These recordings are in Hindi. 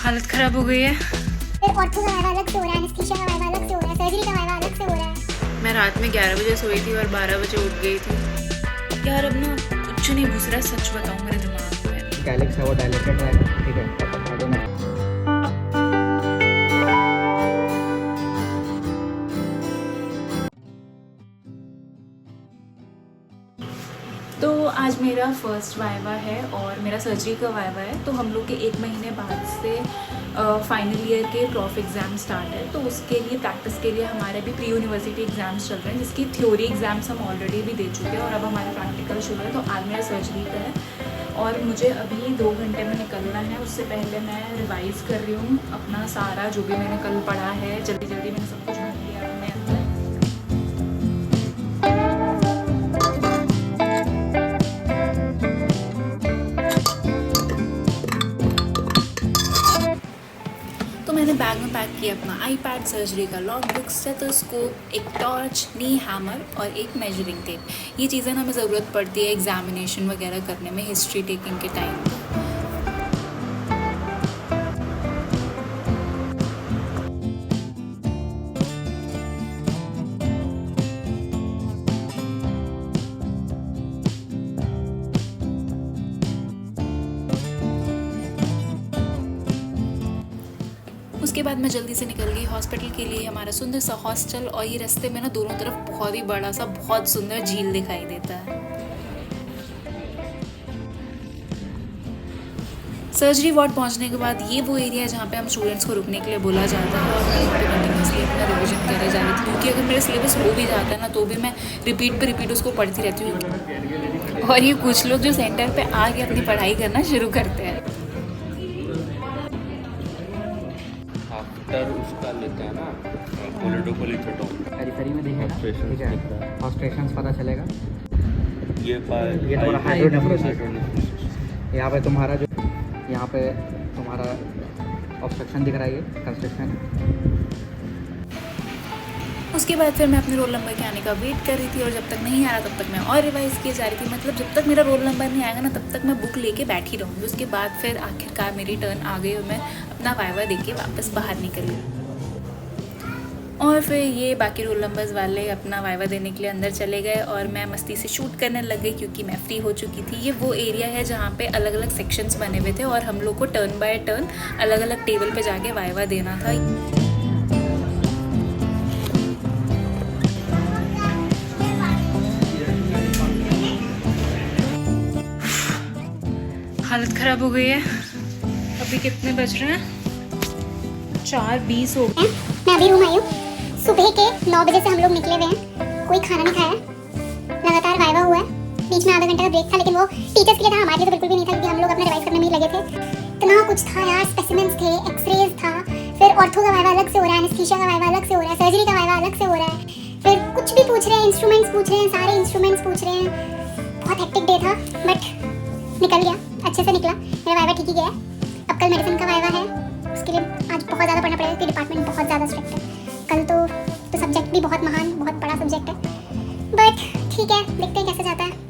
हालत ख़राब हो गई है। फिर ऑर्थो का वाइवा अलग से हो रहा है, एनेस्थीसिया का वाइवा अलग से हो रहा है, सर्जरी का वाइवा अलग से हो रहा है। मैं रात में 11 बजे सोई थी और 12 बजे उठ गई थी। यार अब ना कुछ नहीं घुस रहा है, सच बताऊँ मेरे दिमाग में। कैलिक्स है वो डायलेटेड रहेगा, ठीक है। तो आज मेरा फर्स्ट वाइवा है और मेरा सर्जरी का वाइवा है। तो हम लोग के 1 महीने बाद से फाइनल ईयर के प्रॉफ एग्ज़ाम स्टार्ट है। तो उसके लिए प्रैक्टिस के लिए हमारे भी प्री यूनिवर्सिटी एग्ज़ाम्स चल रहे हैं, जिसकी थ्योरी एग्ज़ाम्स हम ऑलरेडी भी दे चुके हैं और अब हमारा प्रैक्टिकल शुरू है। तो आज मेरा सर्जरी का है और मुझे अभी 2 घंटे में निकलना है। उससे पहले मैं रिवाइज़ कर रही हूँ अपना सारा जो भी मैंने कल पढ़ा है। जल्दी जल्दी मैंने सब कुछ भर लिया अपने अंदर। मैंने बैग में पैक किया अपना आईपैड, सर्जरी का लॉग बुक, स्टेथोस्कोप, एक टॉर्च, नी हैमर और एक मेजरिंग टेप। ये चीज़ें हमें ज़रूरत पड़ती है एग्जामिनेशन वगैरह करने में, हिस्ट्री टेकिंग के टाइम। उसके बाद मैं जल्दी से निकल गई हॉस्पिटल के लिए, हमारा सुंदर सा हॉस्टल। और ये रास्ते में ना दोनों तरफ बहुत ही बड़ा सा बहुत सुंदर झील दिखाई देता है। सर्जरी वार्ड पहुंचने के बाद ये वो एरिया है जहाँ पे हम स्टूडेंट्स को रुकने के लिए बोला जाता है और मैं यहाँ पे कंटिन्यूसली अपना रिविजन करे जा रही थी, क्योंकि अगर मेरा सिलेबस हो भी जाता है ना तो भी मैं रिपीट पे रिपीट उसको पढ़ती रहती हूँ। और ये कुछ लोग जो सेंटर पे आके अपनी पढ़ाई करना शुरू करते हैं। उसका लेते हैं ना कोलिडोकोलिथेटोन, पेरिफेरी में देखेगा, ठीक है, हॉस्ट्रेशंस पता चलेगा। ये थोड़ा हाइड्रोनेफ्रोसिस, यहाँ पे तुम्हारा जो यहाँ पे तुम्हारा ऑब्स्ट्रक्शन दिख रहा है, ये कंस्ट्रक्शन। उसके बाद फिर मैं अपने रोल नंबर के आने का वेट कर रही थी और जब तक नहीं आ रहा तब तक मैं और रिवाइज़ किए जा रही थी। मतलब जब तक मेरा रोल नंबर नहीं आएगा ना तब तक मैं बुक लेके बैठी रहूँगी। उसके बाद फिर आखिरकार मेरी टर्न आ गई और मैं अपना वाइवा दे के वापस बाहर निकली। और फिर ये बाकी रोल नंबर्स वाले अपना वाइवा देने के लिए अंदर चले गए और मैं मस्ती से शूट करने लग गई क्योंकि मैं फ्री हो चुकी थी। ये वो एरिया है जहाँ पे अलग अलग सेक्शंस बने हुए थे और हम लोग को टर्न बाय टर्न अलग अलग टेबल पे जाके वाइवा देना था। हालत ख़राब हो गई है। अभी कितने बज रहे हैं? 4:20 हो गए। मैं अभी रूम आई हूँ। सुबह के 9 बजे से हम लोग निकले हुए हैं, कोई खाना नहीं खाया, लगातार वाइवा हुआ है। बीच में आधा घंटे का ब्रेक था, लेकिन वो टीचर्स के लिए था, हमारे लिए तो बिल्कुल भी नहीं था क्योंकि हम लोग अपने रिवाइज करने में ही लगे थे। इतना कुछ था यार, स्पेसिमेंस थे, एक्सरेज था, फिर ऑर्थो का वाइवा अलग से हो रहा है, एनेस्थीसिया का वाइवा अलग से हो रहा है, सर्जरी का वाइवा अलग से हो रहा है, फिर कुछ भी पूछ रहे हैं, इंस्ट्रूमेंट्स पूछ रहे हैं, सारे इंस्ट्रूमेंट्स पूछ रहे हैं। बहुत हेक्टिक डे था बट निकल गया, अच्छे से निकला। मेरा वाइवा ठीक ही गया है। अब कल मेडिसिन का वाइवा है, उसके लिए आज बहुत ज़्यादा पढ़ना पड़ेगा क्योंकि डिपार्टमेंट बहुत ज़्यादा स्ट्रिक्ट है। कल तो सब्जेक्ट भी बहुत महान, बहुत बड़ा सब्जेक्ट है, बट ठीक है, देखते हैं कैसे जाता है।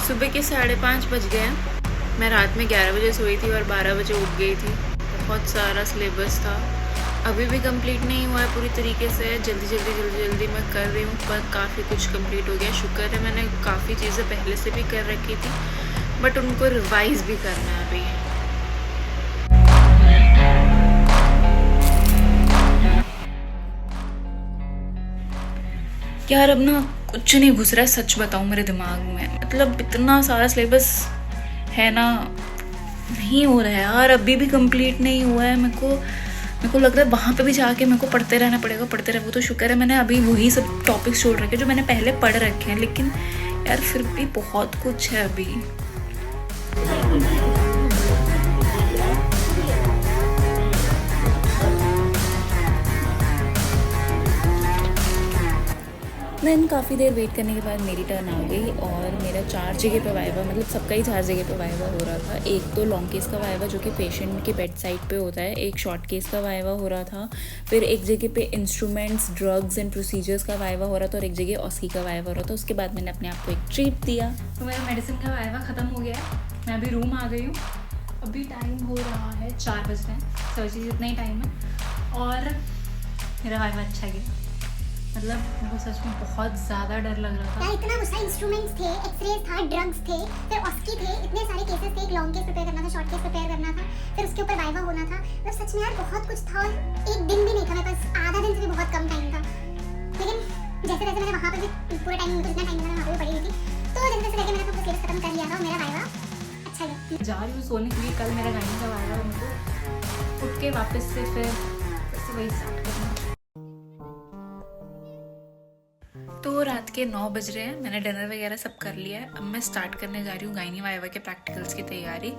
सुबह के 5:30 बज गए हैं। मैं रात में 11 बजे सोई थी और 12 बजे उठ गई थी। बहुत सारा सिलेबस था, अभी भी कंप्लीट नहीं हुआ है पूरी तरीके से। जल्दी मैं कर रही हूँ, पर काफ़ी कुछ कंप्लीट हो गया। शुक्र है मैंने काफ़ी चीज़ें पहले से भी कर रखी थी, बट उनको रिवाइज भी करना है अभी। यार अब ना कुछ नहीं घुस रहा है, सच बताऊँ मेरे दिमाग में। मतलब इतना सारा सिलेबस है ना, नहीं हो रहा है यार, अभी भी कंप्लीट नहीं हुआ है। मेरे को लग रहा है वहाँ पे भी जाके मेरे को पढ़ते रहना पड़ेगा, पढ़ते रहो। तो शुक्र है मैंने अभी वही सब टॉपिक्स छोड़ रखे जो मैंने पहले पढ़ रखे हैं, लेकिन यार फिर भी बहुत कुछ है अभी। देन काफ़ी देर वेट करने के बाद मेरी टर्न आ गई और मेरा 4 जगह पे वाइवा, मतलब सबका ही 4 जगह पे वाइवा हो रहा था। एक तो लॉन्ग केस का वाइवा जो कि पेशेंट के बेड साइड पे होता है, एक शॉर्ट केस का वाइवा हो रहा था, फिर एक जगह पे इंस्ट्रूमेंट्स, ड्रग्स एंड प्रोसीजर्स का वाइवा हो रहा था और एक जगह ऑस्की का वाइवा हो रहा था। उसके बाद मैंने अपने आप को एक ट्रीट दिया। तो मेरा मेडिसिन का वाइवा ख़त्म हो गया है, मैं अभी रूम आ गई हूँ। अभी टाइम हो रहा है 4 बज रहे हैं, समझिए जितना ही टाइम है। और मेरा वाइवा अच्छा गया, मतलब मेरे को सच में बहुत ज़्यादा डर लग रहा था। यार इतना गुस्सा, इंस्ट्रूमेंट्स थे, एक्सरेज था, ड्रग्स थे, फिर ऑस्की थे, इतने सारे केसेस थे। एक लॉन्ग केस प्रिपेयर करना था, शॉर्ट केस प्रिपेयर करना था, फिर उसके ऊपर वाइवा होना था। मतलब सच में यार बहुत कुछ था और एक दिन भी नहीं था मेरे पास, आधा दिन से भी बहुत कम टाइम था। लेकिन जैसे जैसे मैंने वहाँ पर भी पूरा टाइम, मुझे जितना टाइम मिला वहाँ पर भी पड़ी हुई थी, तो जैसे जैसे करके मैंने अपना सिलेबस खत्म कर लिया था और मेरा वाइवा अच्छा गया। जा रही हूँ सोने के लिए, कल मेरा गाइनी का वाइवा, उनको उठ के वापस से फिर वही स्टार्ट करना। तो रात के 9 बज रहे हैं, मैंने डिनर वगैरह सब कर लिया है। अब मैं स्टार्ट करने जा रही हूँ गाइनी वाइवा के प्रैक्टिकल्स की तैयारी।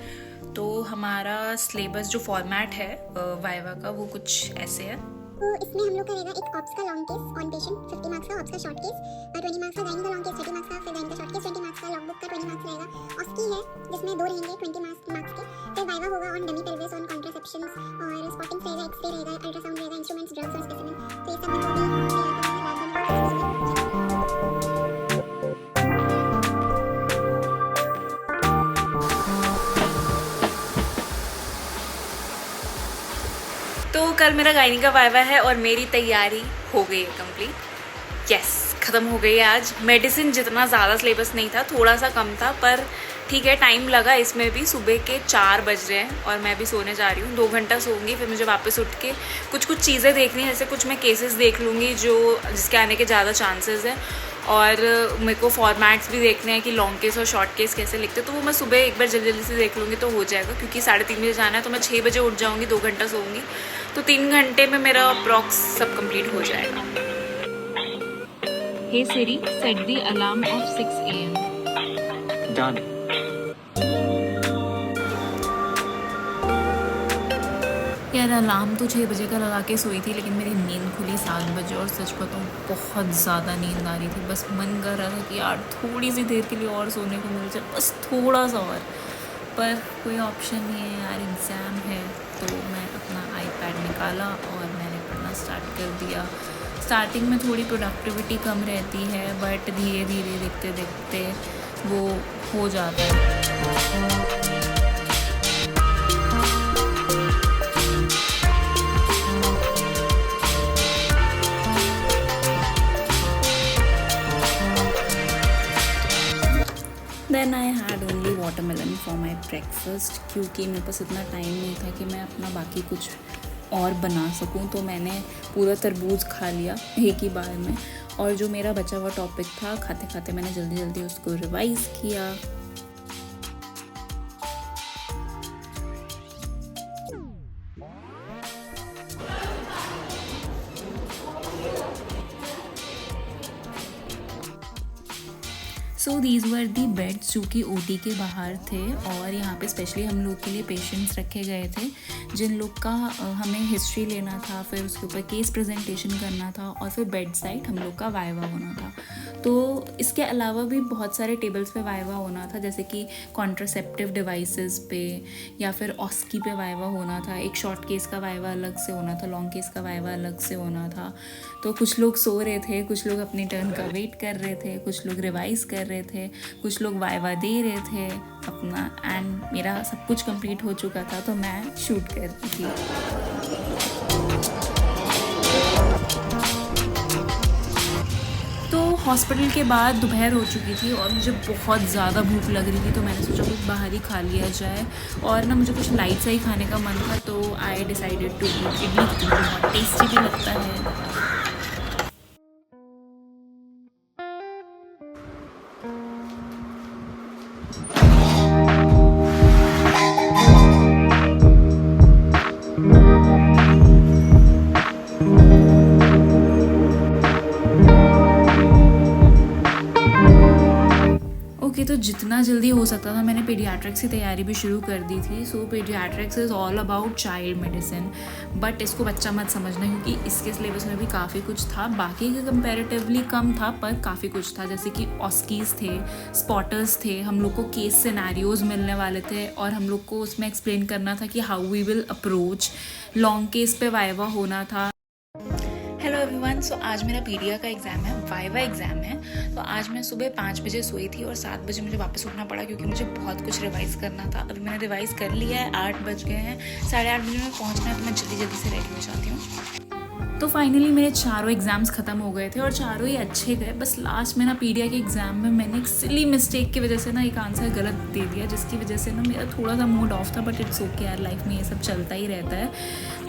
तो हमारा सिलेबस जो फॉर्मेट है वाइवा का वो कुछ ऐसे है। तो इसमें हम लोग करेगा एक ऑप्स का long case on patient 50 marks का, ऑप्स का शॉर्ट केस 20 मार्क्स का, गाइनी का लॉन्ग केस 30 मार्क्स का, फिर गाइनी का शॉर्ट केस 20 मार्क्स का, लॉग बुक का 20 मार्क्स रहेगा, ऑस्की है जिसमें 2 रहेंगे 20 मार्क्स के, फिर वाइवा होगा ऑन डमी पेल्विस, ऑन कॉन्ट्रासेप्शंस और स्पॉटिंग रहेगा, एक्सरे रहेगा, अल्ट्रासाउंड रहेगा, इंस्ट्रूमेंट्स, ड्रग्स और स्पेसिमेन। तो ये सब मैं तो कल मेरा गाइनी का वाइवा है और मेरी तैयारी हो गई है कंप्लीट। यस, ख़त्म हो गई है आज। मेडिसिन जितना ज़्यादा सिलेबस नहीं था, थोड़ा सा कम था, पर ठीक है, टाइम लगा इसमें भी। सुबह के 4 बज रहे हैं और मैं भी सोने जा रही हूँ। 2 घंटा सोऊंगी, फिर मुझे वापस उठ के कुछ चीज़ें देखनी है, जैसे कुछ मैं केसेस देख लूँगी जिसके आने के ज़्यादा चांसेस हैं, और मेरे को फॉर्मेट्स भी देखने हैं कि लॉन्ग केस और शॉर्ट केस कैसे लिखते हैं। तो वो मैं सुबह एक बार जल्दी से देख लूँगी तो हो जाएगा, क्योंकि 3:30 बजे जाना है, तो मैं 6 बजे उठ जाऊँगी, 2 घंटा सोऊंगी, तो 3 घंटे में मेरा अप्रॉक्स सब कंप्लीट हो जाएगा। Hey Siri, set the alarm of 6 AM. Done. यार अलार्म तो 6 बजे का लगा के सोई थी, लेकिन मेरी नींद खुली 7 बजे और सच बताऊँ बहुत ज़्यादा नींद आ रही थी। बस मन कर रहा था कि यार थोड़ी सी देर के लिए और सोने को मिल जाए, बस थोड़ा सा और, पर कोई ऑप्शन नहीं है यार, एग्ज़ाम है। तो मैं अपना iPad निकाला और मैंने पढ़ना स्टार्ट कर दिया। स्टार्टिंग में थोड़ी प्रोडक्टिविटी कम रहती है, बट धीरे धीरे देखते देखते वो हो जाता है। Then I had only watermelon for my breakfast, क्योंकि मेरे पास इतना टाइम नहीं था कि मैं अपना बाकी कुछ और बना सकूं। तो मैंने पूरा तरबूज खा लिया एक ही बार में, और जो मेरा बचा हुआ टॉपिक था खाते खाते मैंने जल्दी जल्दी उसको रिवाइज़ किया। So these were the beds जो कि ओटी के बाहर थे, और यहाँ पे स्पेशली हम लोग के लिए पेशेंट्स रखे गए थे जिन लोग का हमें हिस्ट्री लेना था, फिर उसके ऊपर केस प्रेजेंटेशन करना था, और फिर बेड साइड हम लोग का वाइवा होना था। तो इसके अलावा भी बहुत सारे टेबल्स पे वाइवा होना था, जैसे कि कॉन्ट्रासेप्टिव डिवाइसेस पे या फिर ऑस्की पे वाइवा होना था। एक शॉर्ट केस का वाइवा अलग से होना था, लॉन्ग केस का वाइवा अलग से होना था। तो कुछ लोग सो रहे थे, कुछ लोग अपनी टर्न का वेट कर रहे थे, कुछ लोग रिवाइज कर रहे थे, कुछ लोग वाइवा दे रहे थे अपना, एंड मेरा सब कुछ कंप्लीट हो चुका था, तो मैं शूट कर रही थी। तो हॉस्पिटल के बाद दोपहर हो चुकी थी और मुझे बहुत ज़्यादा भूख लग रही थी, तो मैंने सोचा कुछ बाहर ही खा लिया जाए, और ना मुझे कुछ लाइट सा ही खाने का मन था, तो I decided to eat idli, मुझे बहुत टेस्टी भी लगता है। ओके तो जितना जल्दी हो सकता था मैंने पीडियाट्रिक्स की तैयारी भी शुरू कर दी थी। So paediatrics is all about child medicine, but इसको बच्चा मत समझना क्योंकि इसके सिलेबस में भी काफ़ी कुछ था, बाकी के कंपैरेटिवली कम था पर काफ़ी कुछ था। जैसे कि ऑस्कीज थे, स्पॉटर्स थे, हम लोग को केस सिनेरियोज मिलने वाले थे और हम लोग को उसमें एक्सप्लेन करना था कि how we will approach. Long case पे वाइवा होना था। हेलो एवरीवन, सो आज मेरा पीडिया का एग्ज़ाम है, वाइवा एग्ज़ाम है। तो आज मैं सुबह 5 बजे सोई थी और 7 बजे मुझे वापस उठना पड़ा क्योंकि मुझे बहुत कुछ रिवाइज़ करना था। अभी मैंने रिवाइज़ कर लिया है, 8 बज गए हैं, 8:30 बजे में पहुंचना है, तो मैं जल्दी जल्दी से रेडी हो जाती हूँ। तो फाइनली मेरे चारों एग्ज़ाम्स ख़त्म हो गए थे और चारों ही अच्छे गए। बस लास्ट में ना पीडिया के एग्ज़ाम में मैंने एक सिली मिस्टेक की वजह से ना एक आंसर गलत दे दिया, जिसकी वजह से ना मेरा थोड़ा सा मूड ऑफ था, बट इट्स ओके यार, लाइफ में ये सब चलता ही रहता है।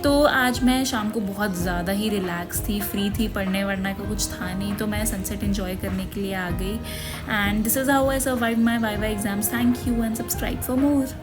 तो आज मैं शाम को बहुत ज़्यादा ही रिलैक्स थी, फ्री थी, पढ़ने वढ़ने का कुछ था नहीं, तो मैं सनसेट एंजॉय करने के लिए आ गई। And this is how I survive my viva exams. Thank you and subscribe for more.